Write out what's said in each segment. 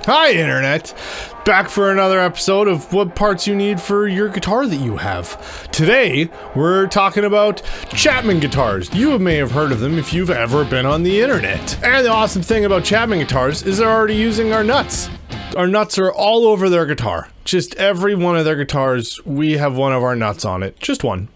Hi, Internet! Back for another episode of what parts you need for your guitar that you have. Today, we're talking about Chapman guitars. You may have heard of them if you've ever been on the Internet. And the awesome thing about Chapman guitars is they're already using our nuts. Our nuts are all over their guitar. Just every one of their guitars, we have one of our nuts on it. Just one.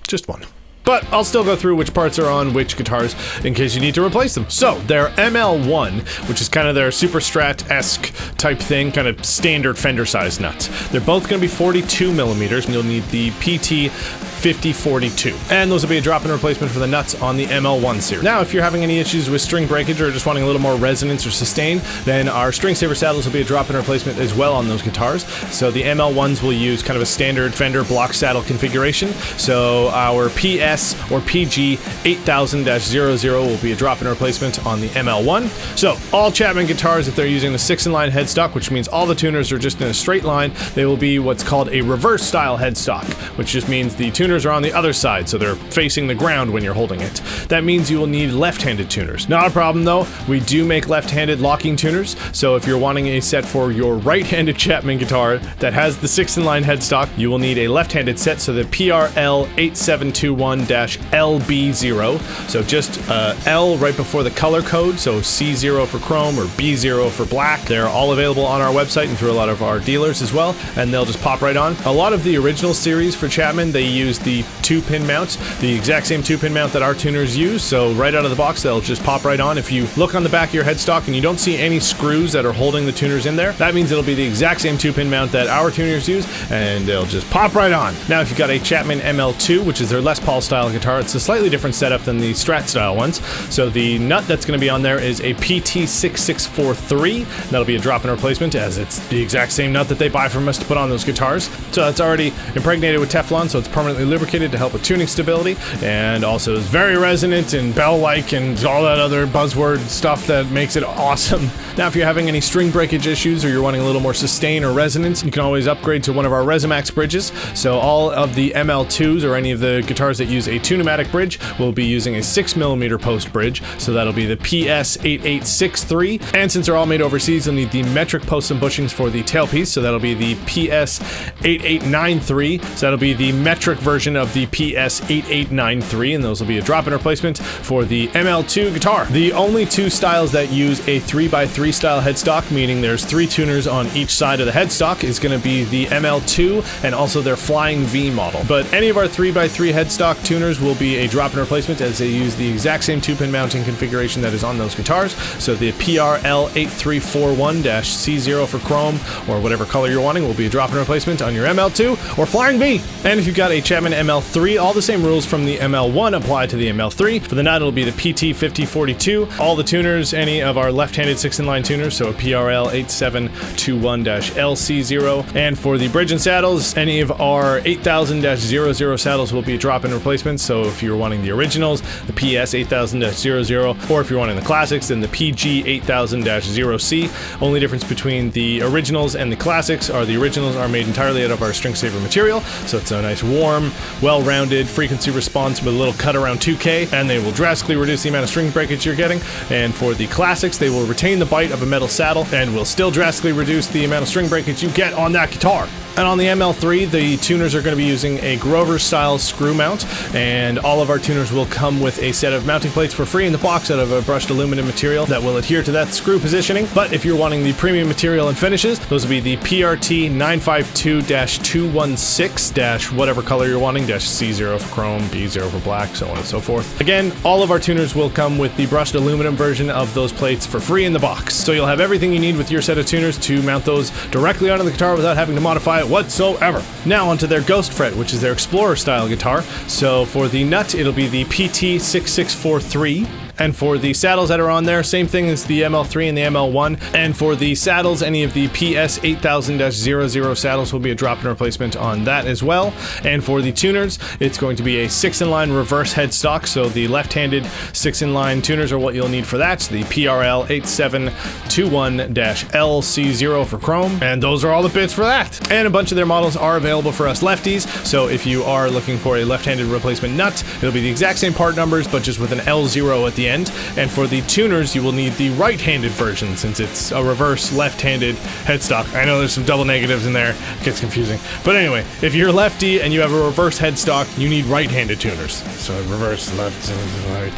Just one. But I'll still go through which parts are on which guitars in case you need to replace them. So, their ML1, which is kind of their Super Strat-esque type thing, kind of standard Fender size nuts. They're both going to be 42 millimeters, and you'll need the PT 5042. And those will be a drop-in replacement for the nuts on the ML1 series. Now, if you're having any issues with string breakage or just wanting a little more resonance or sustain, then our string saver saddles will be a drop-in replacement as well on those guitars. So the ML1s will use kind of a standard Fender block saddle configuration. So our PS or PG 8000-00 will be a drop-in replacement on the ML1. So all Chapman guitars, if they're using the 6-in-line headstock, which means all the tuners are just in a straight line, they will be what's called a reverse style headstock, which just means the tuners are on the other side, so they're facing the ground when you're holding it. That means you will need left-handed tuners. Not a problem though, we do make left-handed locking tuners, so if you're wanting a set for your right-handed Chapman guitar that has the 6-in-line headstock, you will need a left-handed set, so the PRL8721-LB0, so just L right before the color code, so C0 for chrome or B0 for black. They're all available on our website and through a lot of our dealers as well, and they'll just pop right on. A lot of the original series for Chapman, they use the 2-pin mounts, the exact same 2-pin mount that our tuners use, so right out of the box they'll just pop right on. If you look on the back of your headstock and you don't see any screws that are holding the tuners in there, that means it'll be the exact same 2-pin mount that our tuners use, and they'll just pop right on. Now if you've got a Chapman ML2, which is their Les Paul style guitar, it's a slightly different setup than the Strat style ones. So the nut that's going to be on there is a PT6643. That'll be a drop-in replacement, as it's the exact same nut that they buy from us to put on those guitars. So it's already impregnated with Teflon, so it's permanently lubricated to help with tuning stability, and also is very resonant and bell-like and all that other buzzword stuff that makes it awesome. Now if you're having any string breakage issues or you're wanting a little more sustain or resonance, you can always upgrade to one of our Resimax bridges. So all of the ML2s or any of the guitars that use a two-pneumatic bridge will be using a 6mm post bridge, so that'll be the PS8863. And since they're all made overseas, you'll need the metric posts and bushings for the tailpiece, so that'll be the PS8893. So that'll be the metric version of the PS8893, and those will be a drop-in replacement for the ML2 guitar. The only two styles that use a 3x3 style headstock, meaning there's 3 tuners on each side of the headstock, is going to be the ML2 and also their Flying V model. But any of our 3x3 headstock tuners will be a drop-in replacement, as they use the exact same 2-pin mounting configuration that is on those guitars. So the PRL8341-C0 for chrome or whatever color you're wanting will be a drop-in replacement on your ML2 or Flying V. And if you've got a Chapman ML3, all the same rules from the ML1 apply to the ML3. For the nut, it'll be the PT5042. All the tuners, any of our left-handed 6-in-line tuners, so a PRL8721-LC0. And for the bridge and saddles, any of our 8000-00 saddles will be a drop-in replacement. So if you're wanting the originals, the PS 8000-00, or if you're wanting the classics, then the PG 8000-0C. Only difference between the originals and the classics are the originals are made entirely out of our string saver material, so it's a nice warm, well-rounded frequency response with a little cut around 2K, and they will drastically reduce the amount of string breakage you're getting. And for the classics, they will retain the bite of a metal saddle and will still drastically reduce the amount of string breakage you get on that guitar. And on the ML3, the tuners are going to be using a Grover-style screw mount, and all of our tuners will come with a set of mounting plates for free in the box out of a brushed aluminum material that will adhere to that screw positioning. But if you're wanting the premium material and finishes, those will be the PRT 952-216- whatever color you're wanting, -C0 for chrome, B0 for black, so on and so forth. Again, all of our tuners will come with the brushed aluminum version of those plates for free in the box. So you'll have everything you need with your set of tuners to mount those directly onto the guitar without having to modify it whatsoever. Now onto their Ghost Fret, which is their Explorer style guitar. So for the nut, it'll be the PT6643. And for the saddles that are on there, same thing as the ML3 and the ML1. And for the saddles, any of the PS 8000-00 saddles will be a drop-in replacement on that as well. And for the tuners, it's going to be a 6-in-line reverse headstock. So the left-handed 6-in-line tuners are what you'll need for that. The PRL 8721-LC0 for chrome. And those are all the bits for that. And a bunch of their models are available for us lefties. So if you are looking for a left-handed replacement nut, it'll be the exact same part numbers, but just with an L0 at the end. And for the tuners, you will need the right-handed version since it's a reverse left-handed headstock. I know there's some double negatives in there. It gets confusing. But anyway, if you're lefty and you have a reverse headstock, you need right-handed tuners. So reverse, left, right,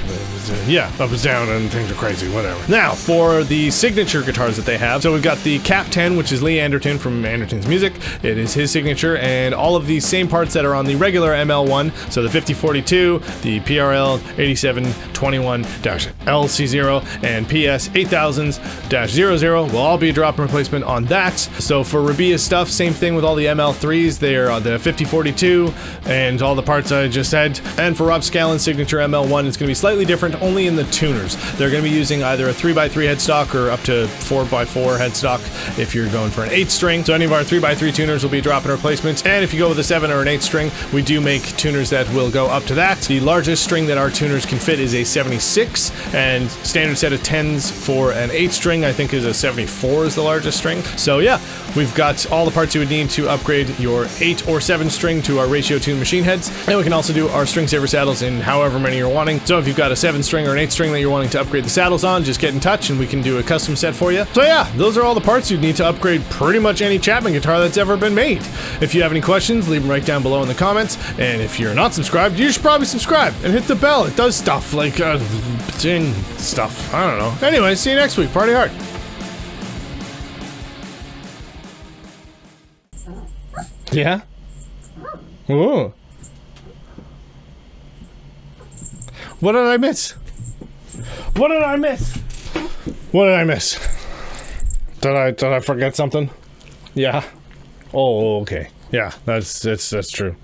yeah, up and down, and things are crazy, whatever. Now, for the signature guitars that they have, so we've got the Cap 10, which is Lee Anderton from Anderton's Music. It is his signature, and all of these same parts that are on the regular ML1, so the 5042, the PRL 8721-LC0, and PS 8000-00 will all be a drop-in replacement on that. So for Rabia's stuff, same thing with all the ML3s. They are the 5042 and all the parts I just said. And for Rob Scallon's signature ML1, it's going to be slightly different, only in the tuners. They're going to be using either a 3x3 headstock or up to 4x4 headstock if you're going for an 8 string. So any of our 3x3 tuners will be drop-in replacements. And if you go with a 7 or an 8 string, we do make tuners that will go up to that. The largest string that our tuners can fit is a 76, and standard set of 10s for an 8 string I think is a 74 is the largest string. So yeah, we've got all the parts you would need to upgrade your 8 or 7 string to our ratio tune machine heads, and we can also do our string saver saddles in however many you're wanting. So if you've got a 7 string or an 8 string that you're wanting to upgrade the saddles on, just get in touch and we can do a custom set for you. So yeah, those are all the parts you'd need to upgrade pretty much any Chapman guitar that's ever been made. If you have any questions, leave them right down below in the comments, and if you're not subscribed, you should probably subscribe and hit the bell. It does stuff like ding stuff. I don't know. Anyway, see you next week. Party hard. Yeah? Ooh. What did I miss? What did I miss? What did I miss? Did I forget something? Yeah. Oh, okay. Yeah, that's true.